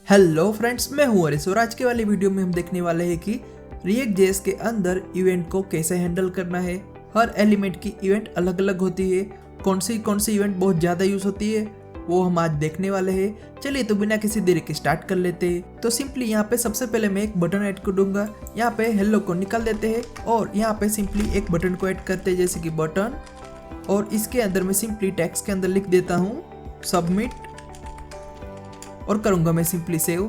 Hello friends, मैं हूं हरीश और आज के वाली वीडियो में हम देखने वाले हैं कि React.js के अंदर इवेंट को कैसे हैंडल करना है। हर एलिमेंट की इवेंट अलग अलग होती है। कौन सी इवेंट बहुत ज़्यादा यूज़ होती है वो हम आज देखने वाले हैं। चलिए तो बिना किसी देरी के स्टार्ट कर लेते हैं। तो सिंपली यहाँ पे सबसे पहले मैं एक बटन ऐड कर दूंगा। यहाँ पे हेलो को निकाल देते हैं और यहाँ पे सिंपली एक बटन को ऐड करते हैं जैसे कि बटन, और इसके अंदर मैं सिंपली टेक्स्ट के अंदर लिख देता हूँ सबमिट और करूंगा मैं सिंपली सेव।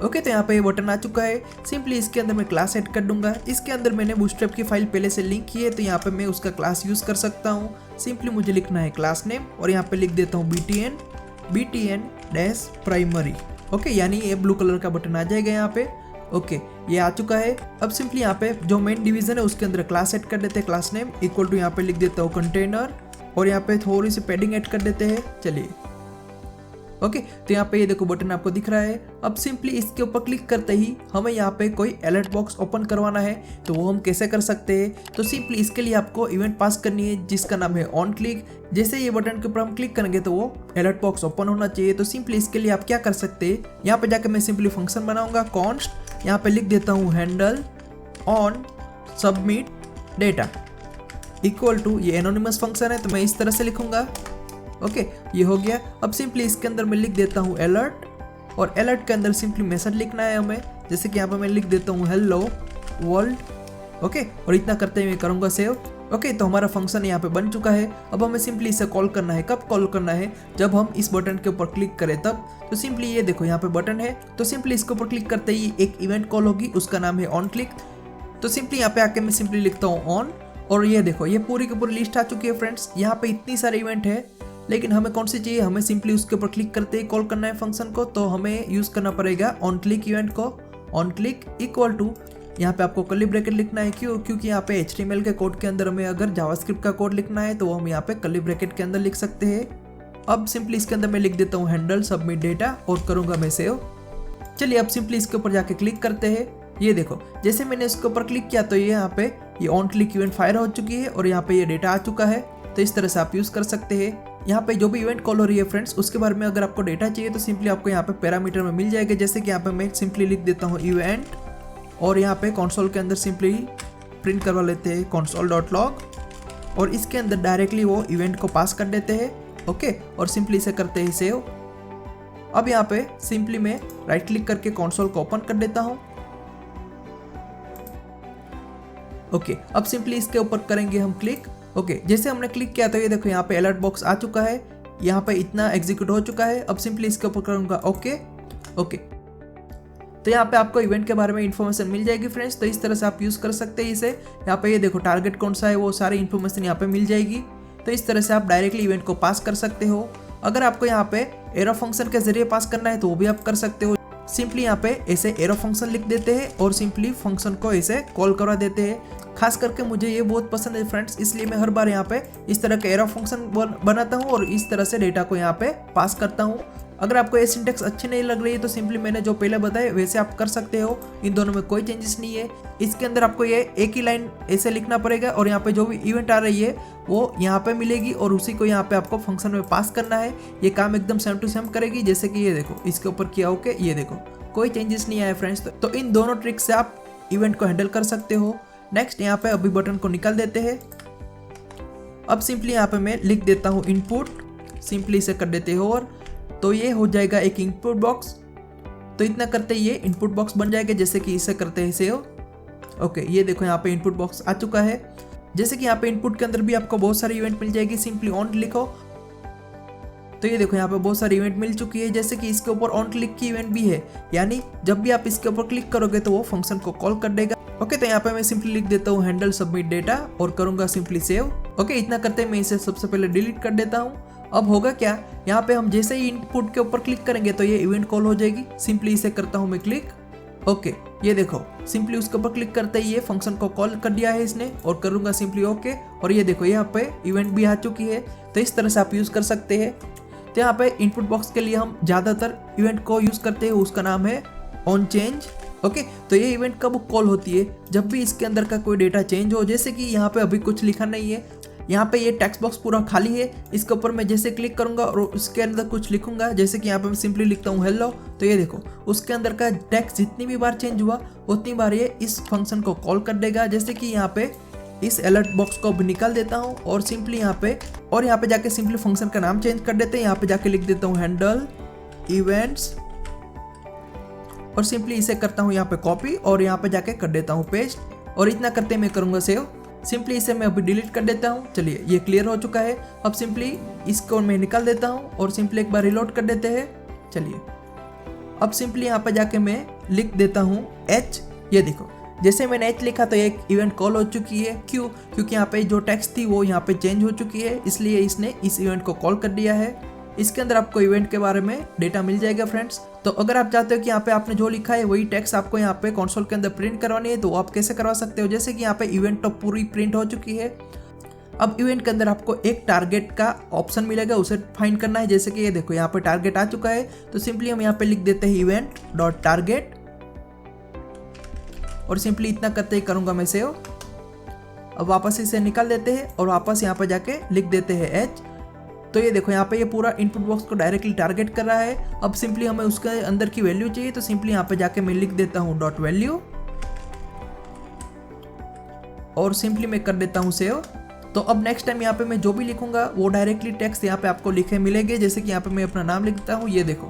ओके, तो यहाँ पे ये बटन आ चुका है। सिंपली इसके अंदर मैं क्लास ऐड कर दूंगा। इसके अंदर मैंने बूटस्ट्रैप की फाइल पहले से लिंक की है तो यहाँ पे मैं उसका क्लास यूज कर सकता हूँ। सिंपली मुझे लिखना है क्लास नेम और यहाँ पे लिख देता हूँ btn -primary। ओके, यानी ये ब्लू कलर का बटन आ जाएगा यहाँ पे। ओके, ये आ चुका है। अब सिंपली यहाँ पे जो मेन डिवीजन है उसके अंदर क्लास ऐड कर देते हैं। क्लास नेम इक्वल टू यहाँ पे लिख देता हूँ कंटेनर और यहाँ पे थोड़ी सी पैडिंग ऐड कर देते हैं। चलिए ओके, तो यहाँ पे ये देखो बटन आपको दिख रहा है। अब सिंपली इसके ऊपर क्लिक करते ही हमें यहाँ पे कोई अलर्ट बॉक्स ओपन करवाना है, तो वो हम कैसे कर सकते हैं। तो सिंपली इसके लिए आपको इवेंट पास करनी है जिसका नाम है ऑन क्लिक। जैसे ये बटन के ऊपर हम क्लिक करेंगे तो वो अलर्ट बॉक्स ओपन होना चाहिए। तो सिंपली इसके लिए आप क्या कर सकते हैं, यहाँ पे जाकर मैं सिंपली फंक्शन बनाऊंगा कॉन्स्ट, यहाँ पे लिख देता हूँ handle on submit data equal to, ये एनोनिमस फंक्शन है तो मैं इस तरह से लिखूंगा। ओके, ये हो गया। अब सिंपली इसके अंदर मैं लिख देता हूँ अलर्ट और अलर्ट के अंदर सिंपली मैसेज लिखना है हमें, जैसे कि यहाँ पे मैं लिख देता हूँ हेलो वर्ल्ड। ओके, और इतना करते हुए करूँगा सेव। ओके, तो हमारा फंक्शन यहाँ पे बन चुका है। अब हमें सिंपली इसे कॉल करना है। कब कॉल करना है, जब हम इस बटन के ऊपर क्लिक करें तब। तो सिंपली ये देखो यहाँ पे बटन है, तो सिंपली इसके ऊपर क्लिक करते ही एक इवेंट कॉल होगी, उसका नाम है ऑन क्लिक। तो सिंपली यहाँ पे आके मैं सिंपली लिखता हूँ ऑन, और ये देखो ये पूरी की पूरी लिस्ट आ चुकी है फ्रेंड्स। यहाँ पे इतनी सारे इवेंट है, लेकिन हमें कौन सी चाहिए, हमें सिंपली उसके ऊपर क्लिक करते ही कॉल करना है फंक्शन को। तो हमें यूज करना पड़ेगा ऑन क्लिक इवेंट को। ऑन क्लिक इक्वल टू, यहाँ पे आपको कर्ली ब्रैकेट लिखना है। क्यों? क्योंकि यहाँ पे HTML के कोड के अंदर हमें अगर जावास्क्रिप्ट का कोड लिखना है तो वो हम यहाँ पे कर्ली ब्रैकेट के अंदर लिख सकते हैं। अब सिंपली इसके अंदर मैं लिख देता हूँ हैंडल सबमिट डेटा और करूंगा मैं सेव। चलिए अब सिंपली इसके ऊपर जाके क्लिक करते हैं। ये देखो जैसे मैंने इसके ऊपर क्लिक किया तो ये यहाँ पे ये ऑन क्लिक इवेंट फायर हो चुकी है और यहाँ पे ये डेटा आ चुका है। तो इस तरह से आप यूज कर सकते हैं। यहाँ पे जो भी इवेंट कॉल हो रही है फ्रेंड्स, उसके बारे में अगर आपको डेटा चाहिए तो सिंपली आपको यहाँ पे पैरामीटर में मिल जाएगा। जैसे कि यहाँ पे मैं सिंपली लिख देता हूँ इवेंट और यहाँ पे कंसोल के अंदर सिंपली प्रिंट करवा लेते हैं console.log और इसके अंदर डायरेक्टली वो इवेंट को पास कर देते हैं। ओके, और सिंपली इसे करते हैं सेव। अब यहाँ पे सिंपली मैं राइट क्लिक करके कंसोल को ओपन कर देता हूँ। ओके, अब सिंपली इसके ऊपर करेंगे हम क्लिक। ओके, जैसे हमने क्लिक किया तो ये देखो यहाँ पे अलर्ट बॉक्स आ चुका है, यहाँ पे इतना एग्जीक्यूट हो चुका है। अब सिंपली इसके ऊपर करूँगा ओके। ओके, तो यहाँ पे आपको इवेंट के बारे में इन्फॉर्मेशन मिल जाएगी फ्रेंड्स। तो इस तरह से आप यूज़ कर सकते हैं इसे। यहाँ पे ये देखो टारगेट कौन सा है वो सारी इन्फॉर्मेशन यहाँ पे मिल जाएगी। तो इस तरह से आप डायरेक्टली इवेंट को पास कर सकते हो। अगर आपको यहाँ पे एरो फंक्शन के जरिए पास करना है तो वो भी आप कर सकते हो। सिंपली यहाँ पे ऐसे एरो फंक्शन लिख देते हैं और सिंपली फंक्शन को ऐसे कॉल करवा देते हैं। खास करके मुझे ये बहुत पसंद है फ्रेंड्स, इसलिए मैं हर बार यहाँ पे इस तरह के एरो फंक्शन बनाता हूँ और इस तरह से डेटा को यहाँ पे पास करता हूँ। अगर आपको ये सिंटेक्स अच्छी नहीं लग रही है तो सिंपली मैंने जो पहले बताया वैसे आप कर सकते हो। इन दोनों में कोई चेंजेस नहीं है। इसके अंदर आपको ये एक ही लाइन ऐसे लिखना पड़ेगा और यहाँ पे जो भी इवेंट आ रही है वो यहाँ पे मिलेगी और उसी को यहाँ पे आपको फंक्शन में पास करना है। ये काम एकदम सेम टू सेम करेगी। जैसे कि ये देखो इसके ऊपर किया ओके, ये देखो कोई चेंजेस नहीं आया फ्रेंड्स। तो इन दोनों ट्रिक से आप इवेंट को हैंडल कर सकते हो। नेक्स्ट यहाँ पे अभी बटन को निकाल देते हैं। अब सिंपली यहाँ पे मैं लिख देता हूँ इनपुट, सिंपली इसे कर देते हो और तो ये हो जाएगा एक इनपुट बॉक्स। तो इतना करते ही ये इनपुट बॉक्स बन जाएगा। जैसे कि इसे करते हैं सेव। ओके, ये देखो यहाँ पे इनपुट बॉक्स आ चुका है। जैसे कि यहाँ पे इनपुट के अंदर भी आपको बहुत सारी इवेंट मिल जाएगी। सिंपली ऑन लिखो तो ये देखो यहाँ पे बहुत सारी इवेंट मिल चुकी है। जैसे कि इसके ऊपर ऑन क्लिक की इवेंट भी है, यानी जब भी आप इसके ऊपर क्लिक करोगे तो वो फंक्शन को कॉल कर देगा। ओके, तो यहाँ पे मैं सिंपली लिख देता हूँ हैंडल सबमिट डेटा और करूंगा सिंपली सेव। ओके, इतना करते मैं इसे सबसे पहले डिलीट कर देता हूँ। अब होगा क्या, यहाँ पे हम जैसे ही इनपुट के ऊपर क्लिक करेंगे तो ये इवेंट कॉल हो जाएगी। सिंपली इसे करता हूँ मैं क्लिक। ओके, ये देखो सिंपली उसके ऊपर क्लिक करते ही ये फंक्शन को कॉल कर दिया है इसने और करूंगा सिंपली ओके। और ये देखो यहाँ पे इवेंट भी आ चुकी है। तो इस तरह से आप यूज कर सकते हैं। तो यहाँ पे इनपुट बॉक्स के लिए हम ज्यादातर इवेंट को यूज करते हैं, उसका नाम है ऑन चेंज। ओके, तो ये इवेंट कब कॉल होती है, जब भी इसके अंदर का कोई डेटा चेंज हो। जैसे कि यहाँ पे अभी कुछ लिखा नहीं है, यहाँ पे ये टेक्स्ट बॉक्स पूरा खाली है, इसके ऊपर मैं जैसे क्लिक करूंगा और उसके अंदर कुछ लिखूंगा, जैसे कि यहाँ पे मैं सिंपली लिखता हूँ हेलो, तो ये देखो उसके अंदर का टेक्स्ट जितनी भी बार चेंज हुआ उतनी बार ये इस फंक्शन को कॉल कर देगा। जैसे कि यहाँ पे इस अलर्ट बॉक्स को भी निकाल देता हूँ और सिंपली यहाँ पे जाके सिंपली फंक्शन का नाम चेंज कर देते हैं। यहाँ पे जाके लिख देता हूँ हैंडल इवेंट्स और सिंपली इसे करता हूँ यहाँ पे कॉपी और यहाँ पे जाके कर देता हूँ पेस्ट, और इतना करते मैं करूँगा सेव। सिंपली इसे मैं अभी डिलीट कर देता हूँ। चलिए ये क्लियर हो चुका है। अब सिंपली इसको मैं निकाल देता हूँ और सिंपली एक बार रिलोड कर देते हैं। चलिए अब सिंपली यहाँ पे जाके मैं लिख देता हूँ एच। ये देखो जैसे मैंने एच लिखा तो एक इवेंट कॉल हो चुकी है। क्यों? क्योंकि यहाँ पे जो टेक्स्ट थी वो यहाँ पे चेंज हो चुकी है, इसलिए इसने इस इवेंट को कॉल कर दिया है। इसके अंदर आपको इवेंट के बारे में डेटा मिल जाएगा फ्रेंड्स। तो अगर आप चाहते हो कि यहाँ पे आपने जो लिखा है वही टेक्स्ट आपको यहाँ पे कंसोल के अंदर प्रिंट करवानी है, तो आप कैसे करवा सकते हो। जैसे कि यहाँ पे इवेंट तो पूरी प्रिंट हो चुकी है। अब इवेंट के अंदर आपको एक टारगेट का ऑप्शन मिलेगा, उसे फाइंड करना है। जैसे कि ये देखो यहाँ पे टारगेट आ चुका है, तो सिंपली हम यहाँ पे लिख देते हैं इवेंट डॉट टारगेट और सिंपली इतना करते ही करूंगा मैं सेव। अब वापस इसे निकाल देते हैं और वापस यहाँ पे जाके लिख देते हैं एच। तो ये देखो यहाँ पे ये पूरा इनपुट बॉक्स को डायरेक्टली टारगेट कर रहा है। अब सिंपली हमें उसके अंदर की वैल्यू चाहिए, तो सिंपली यहाँ पे जाके मैं लिख देता हूँ डॉट वैल्यू और सिंपली मैं कर देता हूँ सेव। तो अब नेक्स्ट टाइम यहाँ पे मैं जो भी लिखूंगा वो डायरेक्टली टेक्स्ट यहाँ पे आपको लिखे मिलेंगे। जैसे कि यहाँ पे मैं अपना नाम लिखता हूँ, ये देखो,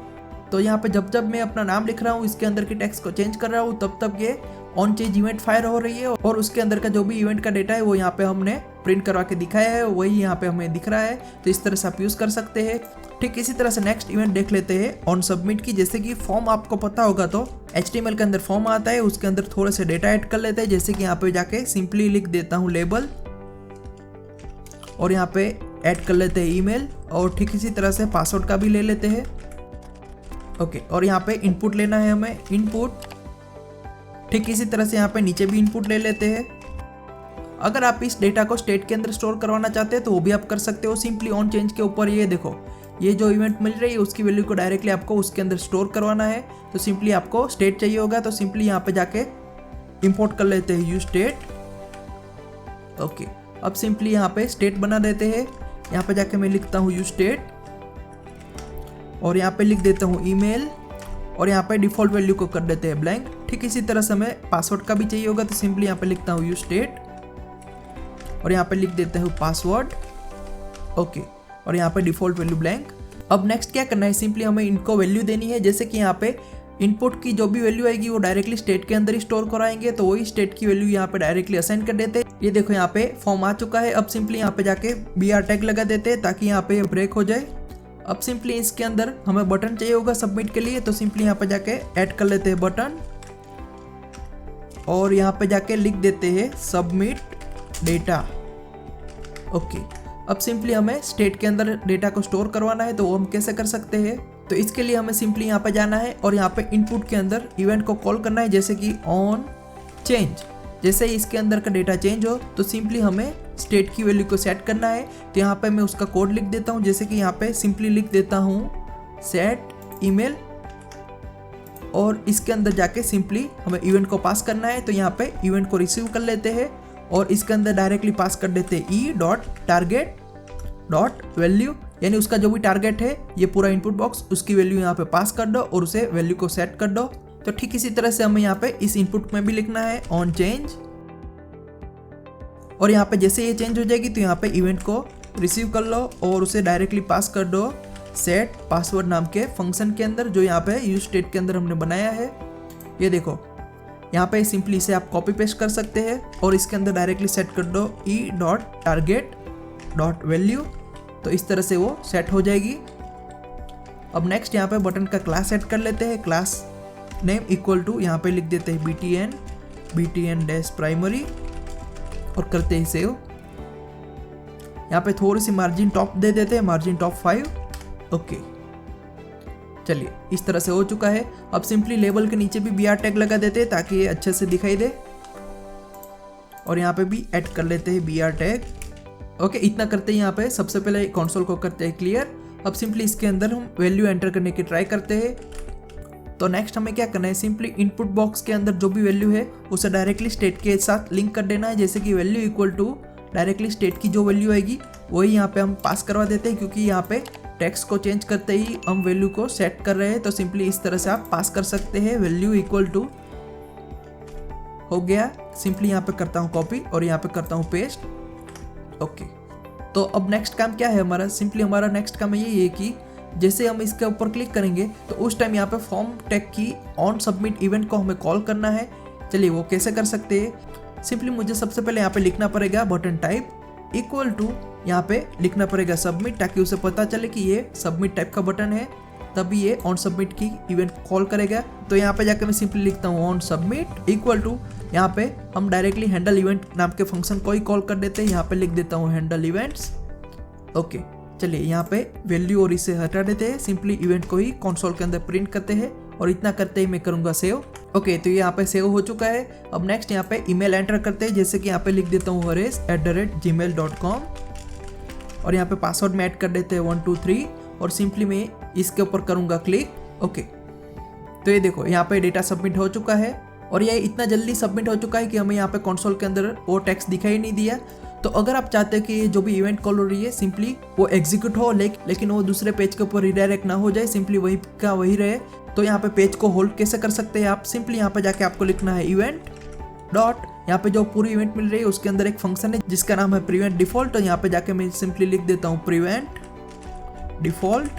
तो यहाँ पे जब जब मैं अपना नाम लिख रहा हूँ इसके अंदर की टेक्स्ट को चेंज कर रहा हूँ तब तब ये ऑन चेंज इवेंट फायर हो रही है और उसके अंदर का जो भी इवेंट का डेटा है वो यहाँ पे हमने प्रिंट करवा के दिखाया है, वही यहाँ पे हमें दिख रहा है। तो इस तरह से आप यूज़ कर सकते हैं। ठीक इसी तरह से नेक्स्ट इवेंट देख लेते हैं ऑन सबमिट की। जैसे कि फॉर्म आपको पता होगा तो HTML के अंदर फॉर्म आता है, उसके अंदर थोड़े से डेटा ऐड कर लेते हैं। जैसे कि यहाँ पे जाके सिंपली लिख देता हूँ लेबल और यहाँ पे ऐड कर लेते हैं ईमेल और ठीक इसी तरह से पासवर्ड का भी ले लेते हैं। ओके, और यहाँ पे इनपुट लेना है हमें, इनपुट। ठीक इसी तरह से यहाँ पे नीचे भी इनपुट ले लेते हैं। अगर आप इस डेटा को स्टेट के अंदर स्टोर करवाना चाहते हैं तो वो भी आप कर सकते हो। सिंपली ऑन चेंज के ऊपर ये देखो ये जो इवेंट मिल रही है उसकी वैल्यू को डायरेक्टली आपको उसके अंदर स्टोर करवाना है। तो सिंपली आपको स्टेट चाहिए होगा, तो सिंपली यहाँ पे जाके इंपोर्ट कर लेते हैं यू स्टेट। ओके, अब सिंपली यहाँ पे स्टेट बना देते हैं। यहाँ पे जाके मैं लिखता हूँ यू स्टेट और यहाँ पे लिख देता हूँ ईमेल और यहाँ पे डिफॉल्ट वैल्यू को कर देते हैं ब्लैंक। ठीक इसी तरह से हमें पासवर्ड का भी चाहिए होगा, तो सिंपली यहाँ पे लिखता हूँ यू स्टेट और यहाँ पे लिख देते हैं पासवर्ड। ओके, और यहाँ पे डिफॉल्ट वैल्यू ब्लैंक। अब नेक्स्ट क्या करना है, सिंपली हमें इनको वैल्यू देनी है। जैसे कि यहाँ पे इनपुट की जो भी वैल्यू आएगी वो डायरेक्टली स्टेट के अंदर ही स्टोर कराएंगे, तो वही स्टेट की वैल्यू यहाँ पे डायरेक्टली असाइन कर देते हैं। ये देखो यहाँ पे फॉर्म आ चुका है। अब सिंपली यहाँ पे जाके BR टैग लगा देते हैं ताकि यहाँ पे ब्रेक हो जाए। अब सिंपली इसके अंदर हमें बटन चाहिए होगा सबमिट के लिए, तो सिंपली यहाँ पे जाके ऐड कर लेते हैं बटन और यहाँ पे जाके लिख देते हैं सबमिट डेटा। ओके, अब सिंपली हमें स्टेट के अंदर डेटा को स्टोर करवाना है, तो वो हम कैसे कर सकते हैं। तो इसके लिए हमें सिंपली यहाँ पे जाना है और यहाँ पे इनपुट के अंदर इवेंट को कॉल करना है। जैसे कि ऑन चेंज, जैसे ही इसके अंदर का डेटा चेंज हो तो सिंपली हमें स्टेट की वैल्यू को सेट करना है। तो यहाँ पे मैं उसका कोड लिख देता हूँ। जैसे कि यहाँ पे सिंपली लिख देता हूँ सेट ईमेल और इसके अंदर जाके सिंपली हमें इवेंट को पास करना है। तो यहाँ पे इवेंट को रिसीव कर लेते हैं और इसके अंदर डायरेक्टली पास कर देते हैं e.target.value, यानी उसका जो भी टारगेट है ये पूरा इनपुट बॉक्स उसकी वैल्यू यहाँ पे पास कर दो और उसे वैल्यू को सेट कर दो। तो ठीक इसी तरह से हमें यहाँ पे इस इनपुट में भी लिखना है ऑन चेंज और यहाँ पे जैसे ये चेंज हो जाएगी तो यहाँ पे इवेंट को रिसीव कर लो और उसे डायरेक्टली पास कर दो सेट पासवर्ड नाम के फंक्शन के अंदर जो यहाँ पे यूज स्टेट के अंदर हमने बनाया है। ये देखो यहाँ पे सिंपली इसे आप कॉपी पेस्ट कर सकते हैं और इसके अंदर डायरेक्टली सेट कर दो e.target.value, तो इस तरह से वो सेट हो जाएगी। अब नेक्स्ट यहाँ पे बटन का क्लास सेट कर लेते हैं। क्लास नेम इक्वल टू यहाँ पे लिख देते हैं btn-primary और करते हैं सेव। यहाँ पे थोड़ी सी मार्जिन टॉप दे देते हैं, मार्जिन टॉप 5। ओके, चलिए इस तरह से हो चुका है। अब सिंपली लेबल के नीचे भी BR टैग लगा देते हैं ताकि ये अच्छे से दिखाई दे और यहाँ पे भी ऐड कर लेते हैं BR टैग। ओके, इतना करते हैं। यहाँ पे सबसे पहले कंसोल को करते हैं क्लियर। अब सिंपली इसके अंदर हम वैल्यू एंटर करने की ट्राई करते हैं। तो नेक्स्ट हमें क्या करना है, सिंपली इनपुट बॉक्स के अंदर जो भी वैल्यू है उसे डायरेक्टली स्टेट के साथ लिंक कर देना है। जैसे कि value equal to directly state की जो वैल्यू आएगी वही यहाँ पे हम पास करवा देते हैं, क्योंकि यहाँ पे टेक्स्ट को चेंज करते ही हम वैल्यू को सेट कर रहे हैं। तो सिंपली इस तरह से आप पास कर सकते हैं, वैल्यू इक्वल टू हो गया। सिंपली यहाँ पे करता हूँ कॉपी और यहाँ पे करता हूँ पेस्ट। ओके, तो अब नेक्स्ट काम क्या है हमारा, सिंपली हमारा नेक्स्ट काम यही है कि जैसे हम इसके ऊपर क्लिक करेंगे तो उस टाइम यहाँ पे फॉर्म टैग की ऑन सबमिट इवेंट को हमें कॉल करना है। चलिए वो कैसे कर सकते हैं। सिंपली मुझे सबसे पहले यहाँ पे लिखना पड़ेगा बटन टाइप इक्वल टू, यहाँ पे लिखना पड़ेगा सबमिट, ताकि उसे पता चले कि ये सबमिट टाइप का बटन है, तभी ये ऑन सबमिट की इवेंट कॉल करेगा। तो यहाँ पे जाकर मैं सिंपली लिखता हूँ ऑन सबमिट इक्वल टू, यहाँ पे हम डायरेक्टली हैंडल इवेंट नाम के फंक्शन को ही कॉल कर देते हैं। यहाँ पे लिख देता हूँ हैंडल इवेंट्स। ओके, चलिए यहाँ पे वैल्यू और इसे हटा देते हैं, सिंपली इवेंट को ही कंसोल के अंदर प्रिंट करते हैं और इतना करते ही मैं करूँगा सेव। ओके, तो ये यहाँ पे सेव हो चुका है। अब नेक्स्ट यहाँ पे ईमेल एंटर करते हैं, जैसे कि यहाँ पे लिख देता हूँ haresh@gmail.com और यहाँ पे पासवर्ड में ऐड कर देते हैं 123 और सिंपली मैं इसके ऊपर करूँगा क्लिक। ओके, तो ये देखो यहाँ पे डेटा सबमिट हो चुका है और ये इतना जल्दी सबमिट हो चुका है कि हमें यहाँ पे कंसोल के अंदर वो टेक्स्ट दिखाई नहीं दिया। तो अगर आप चाहते हैं कि जो भी इवेंट कॉल हो रही है सिंपली वो एग्जीक्यूट हो, लेकिन वो दूसरे पेज के ऊपर रिडायरेक्ट ना हो जाए, सिंपली वही का वही रहे, तो यहाँ पे पेज को होल्ड कैसे कर सकते हैं आप, सिंपली यहाँ पे जाके आपको लिखना है इवेंट डॉट, यहाँ पे जो पूरी इवेंट मिल रही है उसके अंदर एक फंक्शन है जिसका नाम है प्रीवेंट डिफॉल्ट। तो यहाँ पे जाके मैं सिंपली लिख देता हूँ प्रीवेंट डिफॉल्ट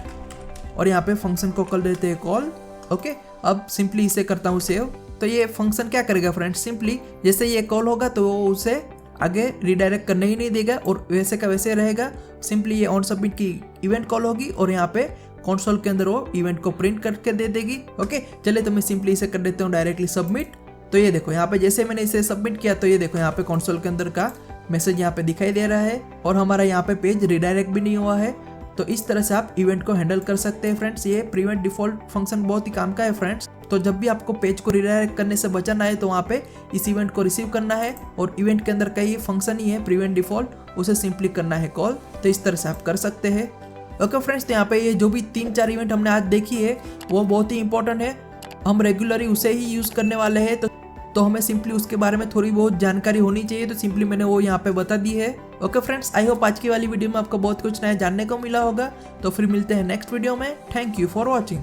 और यहाँ पे फंक्शन को कर देते हैं कॉल। ओके, अब सिंपली इसे करता हूँ सेव। तो ये फंक्शन क्या करेगा फ्रेंड्स, सिंपली जैसे ये कॉल होगा तो वो उसे आगे रिडायरेक्ट करने ही नहीं देगा और वैसे का वैसे रहेगा। सिंपली ये ऑन सबमिट की इवेंट कॉल होगी और यहाँ पे कंसोल के अंदर वो इवेंट को प्रिंट करके दे देगी। ओके, चलिए तो मैं सिंपली इसे कर देता हूँ डायरेक्टली सबमिट। तो ये देखो यहाँ पे जैसे मैंने इसे सबमिट किया तो ये देखो यहाँ पे कंसोल के अंदर का मैसेज यहाँ पे दिखाई दे रहा है और हमारा यहाँ पे पेज रिडायरेक्ट भी नहीं हुआ है। तो इस तरह से आप इवेंट को हैंडल कर सकते हैं फ्रेंड्स। ये प्रीवेंट डिफॉल्ट फंक्शन बहुत ही काम का है फ्रेंड्स। तो जब भी आपको पेज को रिडायरेक्ट करने से बचाना है तो वहाँ पे इस इवेंट को रिसीव करना है और इवेंट के अंदर का ये फंक्शन ही है प्रीवेंट डिफॉल्ट, उसे सिंपली करना है कॉल। तो इस तरह से आप कर सकते हैं। ओके फ्रेंड्स, तो यहाँ पे ये जो भी 3-4 इवेंट हमने आज देखी है वो बहुत ही इंपॉर्टेंट है, हम रेगुलरली उसे ही यूज़ करने वाले हैं। तो हमें सिंपली उसके बारे में थोड़ी बहुत जानकारी होनी चाहिए, तो सिंपली मैंने वो यहाँ पे बता दी है। ओके फ्रेंड्स, आई होप आज की वाली वीडियो में आपको बहुत कुछ नया जानने को मिला होगा। तो फिर मिलते हैं नेक्स्ट वीडियो में। Thank you for watching.